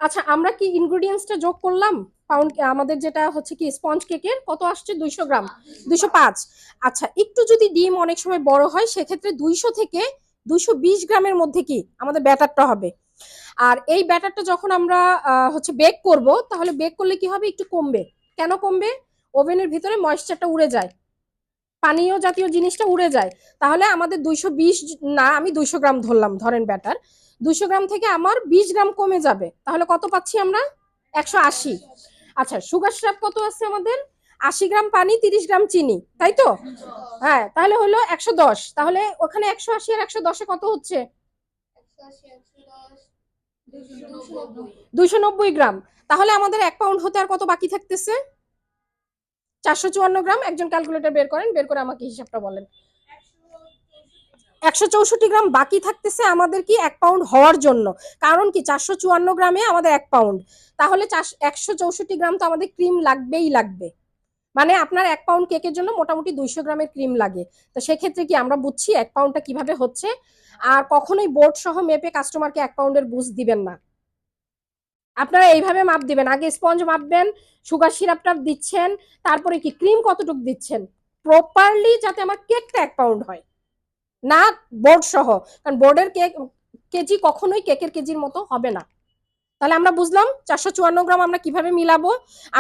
আচ্ছা, আমরা কি ইনগ্রেডিয়েন্টসটা যোগ করলাম? পাউন্ড আমাদের যেটা হচ্ছে কি স্পঞ্জ কেকের কত আসছে? 200 গ্রাম, 205। আচ্ছা, একটু যদি ডিম অনেক সময় বড় হয় সেক্ষেত্রে 200 থেকে 220 গ্রামের মধ্যে কি আমাদের ব্যাটারটা হবে। আর এই ব্যাটারটা যখন আমরা হচ্ছে বেক করব, তাহলে বেক করলে কি হবে? একটু কমবে। কেন কমবে? ওভেনের ভিতরে ময়েশ্চারটা উড়ে যায়, পানীয় জাতীয় জিনিসটা উড়ে যায়। তাহলে আমাদের 220 না, আমি 200 গ্রাম ধরলাম, ধরেন ব্যাটার 200 গ্রাম থেকে আমার 20 গ্রাম কমে যাবে। তাহলে কত পাচ্ছি আমরা? 180। আচ্ছা, সুগার সিরাপ কত আছে আমাদের? 80 গ্রাম পানি, 30 গ্রাম চিনি, তাই তো? হ্যাঁ, তাহলে হলো 110। তাহলে ওখানে 180 আর 110-এ কত হচ্ছে? 290 গ্রাম। তাহলে আমাদের 1 পাউন্ড হতে আর কত বাকি থাকতেছে? 454 গ্রাম। একজন ক্যালকুলেটর বের করেন, বের করে আমাকে হিসাবটা বলেন। 164 গ্রাম বাকি থাকতেছে আমাদের কি 1 পাউন্ড হওয়ার জন্য। কারণ কি 454 গ্রামে আমাদের 1 পাউন্ড। তাহলে 164 গ্রাম তো আমাদের ক্রিম লাগবেই লাগবে। মানে আপনার 1 পাউন্ড কেকের জন্য মোটামুটি 200 গ্রামের ক্রিম লাগে। তো সেক্ষেত্রে কি আমরা বুঝছি 1 পাউন্ডটা কিভাবে হচ্ছে। আর কখনোই বোর্ড সহ মেপে কাস্টমারকে 1 পাউন্ডের বুঝ দিবেন না। আপনারা এইভাবে মাপ দিবেন, আগে স্পঞ্জ মাপবেন, সুগার সিরাপটা দিচ্ছেন, তারপরে কি ক্রিম কতটুকু দিচ্ছেন, প্রপারলি যাতে আমার কেকটা 1 পাউন্ড হয়, না বোর্ড সহ। কারণ বোর্ডের কেক কেজি কখনোই কেকের কেজির মতো হবে না। তাহলে আমরা বুঝলাম 454 গ্রাম আমরা কিভাবে মিলাবো।